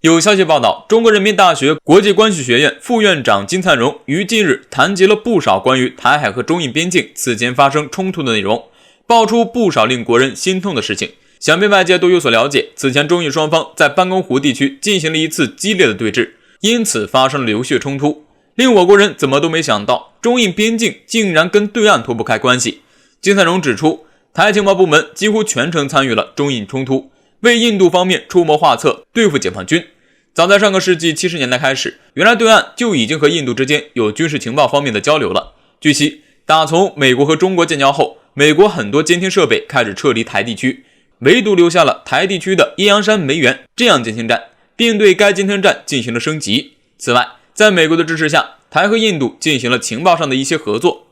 有消息报道，中国人民大学国际关系学院副院长金灿荣于近日谈及了不少关于台海和中印边境此前发生冲突的内容，爆出不少令国人心痛的事情。想必外界都有所了解，此前中印双方在班公湖地区进行了一次激烈的对峙，因此发生了流血冲突，令我国人怎么都没想到，中印边境竟然跟对岸脱不开关系。金灿荣指出，台情报部门几乎全程参与了中印冲突，为印度方面出谋划策对付解放军。早在上个世纪70年代开始，原来对岸就已经和印度之间有军事情报方面的交流了。据悉，打从美国和中国建交后，美国很多监听设备开始撤离台地区，唯独留下了台地区的阴阳山梅园这样监听站，并对该监听站进行了升级。此外，在美国的支持下，台和印度进行了情报上的一些合作。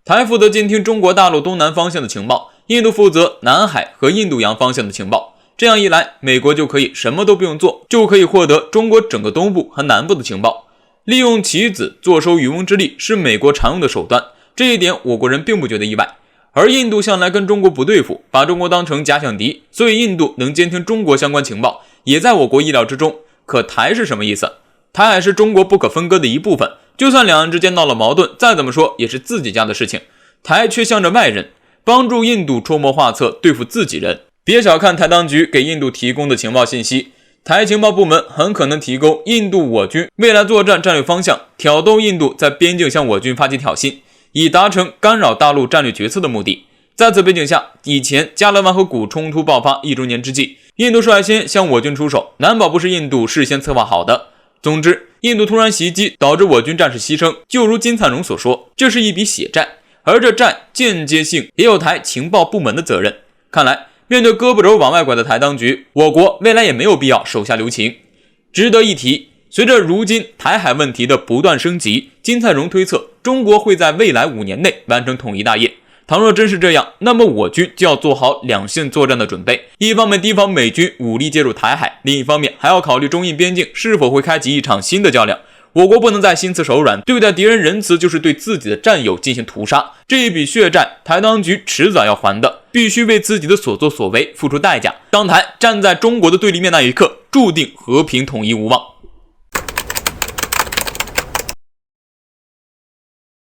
台负责监听中国大陆东南方向的情报，印度负责南海和印度洋方向的情报。这样一来，美国就可以什么都不用做，就可以获得中国整个东部和南部的情报。利用棋子坐收渔翁之利是美国常用的手段，这一点我国人并不觉得意外。而印度向来跟中国不对付，把中国当成假想敌，所以印度能监听中国相关情报，也在我国意料之中。可台是什么意思？台海是中国不可分割的一部分，就算两岸之间闹了矛盾，再怎么说也是自己家的事情。台却向着外人，帮助印度出谋划策对付自己人。别小看台当局给印度提供的情报信息，台情报部门很可能提供印度我军未来作战战略方向，挑逗印度在边境向我军发起挑衅，以达成干扰大陆战略决策的目的。在此背景下，以前加勒万河谷冲突爆发1周年之际，印度率先向我军出手，难保不是印度事先策划好的。总之，印度突然袭击导致我军战士牺牲，就如金灿荣所说，这是一笔血债，而这债间接性也有台情报部门的责任。看来面对胳膊肘往外拐的台当局，我国未来也没有必要手下留情。值得一提，随着如今台海问题的不断升级，金灿荣推测中国会在未来5年内完成统一大业。倘若真是这样，那么我军就要做好两线作战的准备，一方面提防美军武力介入台海，另一方面还要考虑中印边境是否会开启一场新的较量。我国不能再心慈手软，对待敌人仁慈就是对自己的战友进行屠杀，这一笔血债台当局迟早要还的，必须为自己的所作所为付出代价。当台站在中国的对立面那一刻，注定和平统一无望。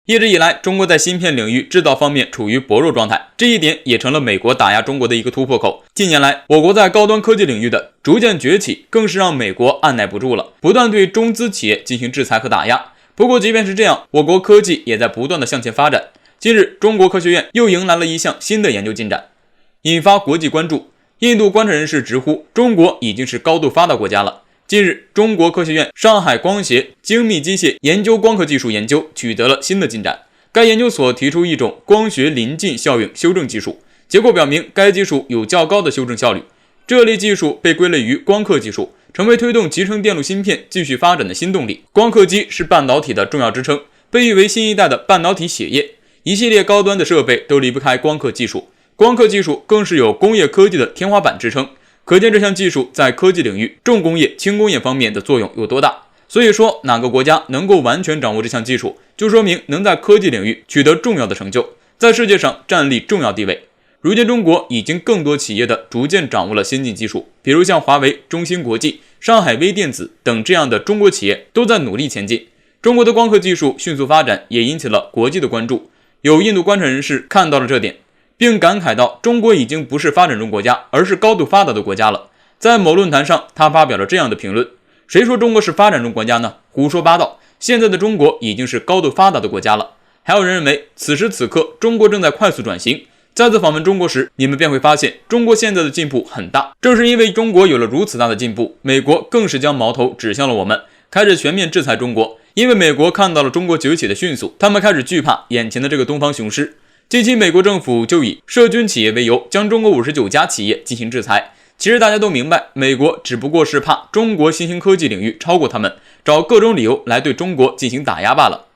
一直以来，中国在芯片领域制造方面处于薄弱状态，这一点也成了美国打压中国的一个突破口。近年来，我国在高端科技领域的逐渐崛起，更是让美国按耐不住了，不断对中资企业进行制裁和打压。不过即便是这样，我国科技也在不断的向前发展。近日，中国科学院又迎来了一项新的研究进展，引发国际关注。印度观察人士直呼，中国已经是高度发达国家了。近日，中国科学院上海光协精密机械研究光刻技术研究取得了新的进展。该研究所提出一种光学临近效应修正技术，结果表明该技术有较高的修正效率。这类技术被归类于光刻技术，成为推动集成电路芯片继续发展的新动力。光刻机是半导体的重要支撑，被誉为新一代的半导体血液，一系列高端的设备都离不开光刻技术。光刻技术更是有工业科技的天花板支撑，可见这项技术在科技领域、重工业、轻工业方面的作用有多大。所以说，哪个国家能够完全掌握这项技术，就说明能在科技领域取得重要的成就，在世界上占立重要地位。如今中国已经更多企业的逐渐掌握了先进技术，比如像华为、中芯国际、上海微电子等这样的中国企业都在努力前进。中国的光刻技术迅速发展，也引起了国际的关注。有印度观察人士看到了这点，并感慨到中国已经不是发展中国家，而是高度发达的国家了。在某论坛上，他发表了这样的评论：谁说中国是发展中国家呢？胡说八道！现在的中国已经是高度发达的国家了。还有人认为，此时此刻中国正在快速转型。再次访问中国时，你们便会发现中国现在的进步很大。正是因为中国有了如此大的进步，美国更是将矛头指向了我们，开始全面制裁中国。因为美国看到了中国崛起的迅速，他们开始惧怕眼前的这个东方雄狮。近期美国政府就以涉军企业为由，将中国59家企业进行制裁。其实大家都明白，美国只不过是怕中国新兴科技领域超过他们，找各种理由来对中国进行打压罢了。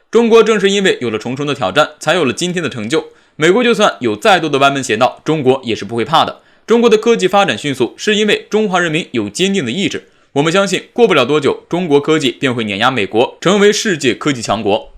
中国正是因为有了重重的挑战，才有了今天的成就。美国就算有再多的歪门邪道，中国也是不会怕的。中国的科技发展迅速，是因为中华人民有坚定的意志。我们相信，过不了多久，中国科技便会碾压美国，成为世界科技强国。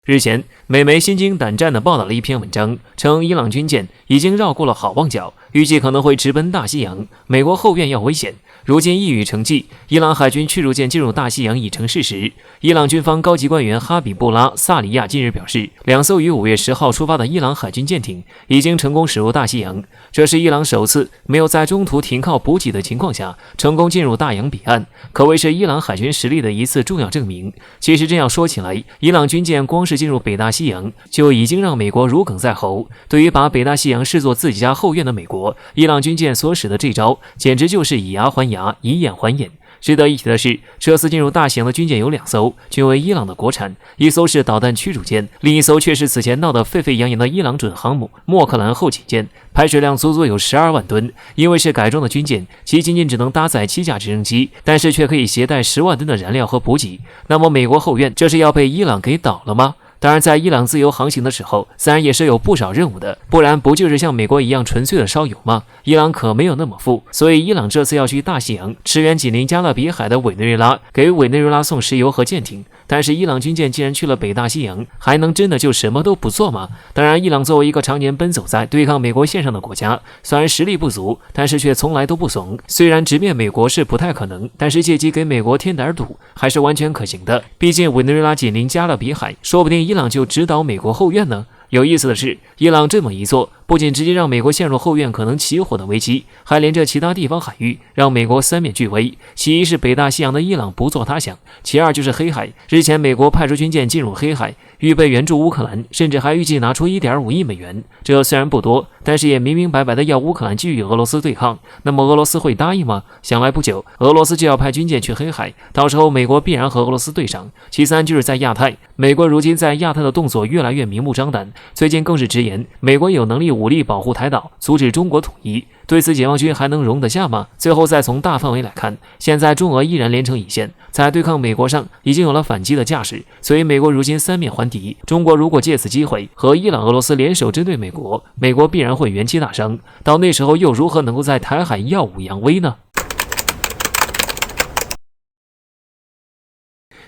日前，美媒心惊胆战地报道了一篇文章，称伊朗军舰已经绕过了好望角，预计可能会直奔大西洋，美国后院要危险。如今一语成谶，伊朗海军驱逐舰进入大西洋已成事实。伊朗军方高级官员哈比布拉·萨里亚近日表示，两艘于5月10号出发的伊朗海军舰艇已经成功驶入大西洋，这是伊朗首次没有在中途停靠补给的情况下成功进入大洋彼岸，可谓是伊朗海军实力的一次重要证明。其实这样说起来，伊朗军舰光是进入北大西洋就已经让美国如鲠在喉。对于把北大西洋视作自己家后院的美国，伊朗军舰所使的这招简直就是以牙还牙，以眼还眼。值得一提的是，这次进入大西洋的军舰有2艘，均为伊朗的国产，一艘是导弹驱逐舰，另一艘却是此前闹得沸沸扬扬的伊朗准航母莫克兰后勤舰，排水量足足有12万吨。因为是改装的军舰，其仅仅只能搭载7架直升机，但是却可以携带10万吨的燃料和补给。那么美国后院这是要被伊朗给倒了吗？当然，在伊朗自由航行的时候，自然也是有不少任务的，不然不就是像美国一样纯粹的烧油吗？伊朗可没有那么富，所以伊朗这次要去大西洋驰援紧邻加勒比海的委内瑞拉，给委内瑞拉送石油和舰艇。但是伊朗军舰既然去了北大西洋，还能真的就什么都不做吗？当然，伊朗作为一个常年奔走在对抗美国线上的国家，虽然实力不足，但是却从来都不怂。虽然直面美国是不太可能，但是借机给美国添点堵还是完全可行的。毕竟委内瑞拉紧邻加勒比海，说不定伊朗就直捣美国后院呢。有意思的是，伊朗这么一做，不仅直接让美国陷入后院可能起火的危机，还连着其他地方海域让美国三面俱危。其一是北大西洋的伊朗不做他想，其二就是黑海。日前美国派出军舰进入黑海，预备援助乌克兰，甚至还预计拿出1.5亿美元。这虽然不多，但是也明明白白的要乌克兰继续与俄罗斯对抗。那么俄罗斯会答应吗？想来不久，俄罗斯就要派军舰去黑海，到时候美国必然和俄罗斯对上。其三就是在亚太，美国如今在亚太的动作越来越明目张胆，最近更是直言美国有能力武力保护台岛，阻止中国统一。对此解放军还能容得下吗？最后再从大范围来看，现在中俄依然连成一线，在对抗美国上已经有了反击的架势，所以美国如今三面还敌。中国如果借此机会和伊朗、俄罗斯联手针对美国，美国必然会元气大伤，到那时候又如何能够在台海耀武扬威呢？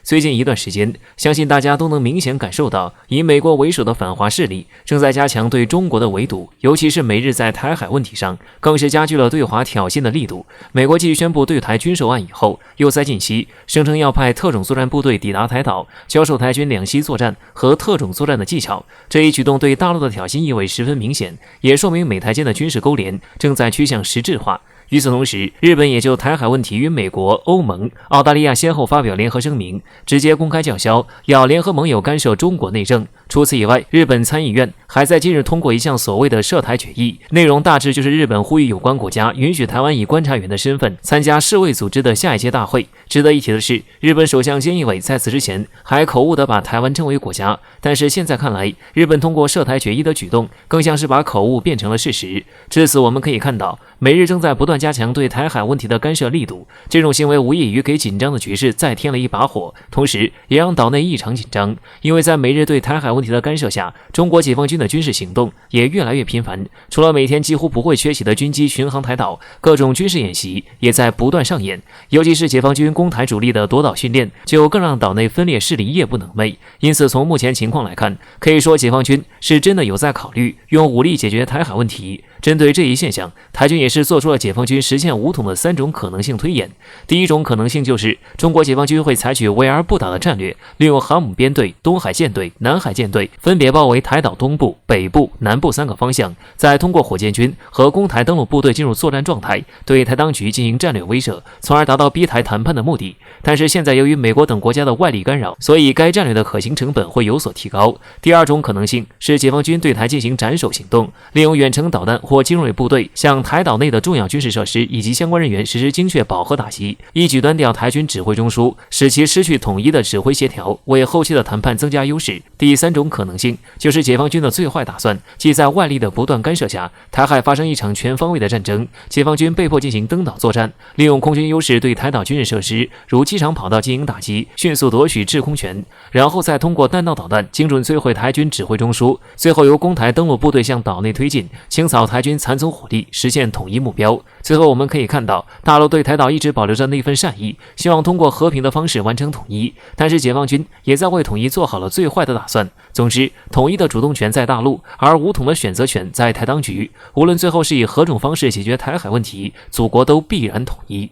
最近一段时间，相信大家都能明显感受到，以美国为首的反华势力正在加强对中国的围堵，尤其是美日在台海问题上，更是加剧了对华挑衅的力度。美国继宣布对台军售案以后，又在近期声称要派特种作战部队抵达台岛，教授台军两栖作战和特种作战的技巧。这一举动对大陆的挑衅意味十分明显，也说明美台间的军事勾连正在趋向实质化。与此同时，日本也就台海问题与美国、欧盟、澳大利亚先后发表联合声明，直接公开叫嚣要联合盟友干涉中国内政。除此以外，日本参议院还在近日通过一项所谓的涉台决议，内容大致就是日本呼吁有关国家允许台湾以观察员的身份参加世卫组织的下一届大会。值得一提的是，日本首相菅义伟在此之前还口误地把台湾称为国家，但是现在看来，日本通过涉台决议的举动更像是把口误变成了事实。至此我们可以看到，美日正在不断加强对台海问题的干涉力度，这种行为无异于给紧张的局势再添了一把火，同时也让岛内异常紧张。因为在美日对台海问题的干涉下，中国解放军的军事行动也越来越频繁，除了每天几乎不会缺席的军机巡航台岛，各种军事演习也在不断上演。尤其是解放军攻台主力的夺岛训练，就更让岛内分裂势力夜不能寐。因此从目前情况来看，可以说解放军是真的有在考虑用武力解决台海问题。针对这一现象，台军也是做出了解放军实现武统的3种可能性推演。第一种可能性就是中国解放军会采取围而不打的战略，利用航母编队、东海舰队、南海舰队分别包围台岛东部、北部、南部3个方向，再通过火箭军和攻台登陆部队进入作战状态，对台当局进行战略威慑，从而达到逼台谈判的目的。但是现在由于美国等国家的外力干扰，所以该战略的可行成本会有所提高。第二种可能性是解放军对台进行斩首行动，利用远程导弹或精锐部队向台岛内的重要军事设施以及相关人员实施精确饱和打击，一举端掉台军指挥中枢，使其失去统一的指挥协调，为后期的谈判增加优势。第3种可能性就是解放军的最坏打算，即在外力的不断干涉下，台海发生一场全方位的战争，解放军被迫进行登岛作战，利用空军优势对台岛军事设施如机场跑道进行打击，迅速夺取制空权，然后再通过弹道导弹精准摧毁台军指挥中枢，最后由攻台登陆部队向岛内推进，清扫台海军残存火力，实现统一目标。最后我们可以看到，大陆对台岛一直保留着那份善意，希望通过和平的方式完成统一，但是解放军也在为统一做好了最坏的打算。总之，统一的主动权在大陆，而武统的选择权在台当局。无论最后是以何种方式解决台海问题，祖国都必然统一。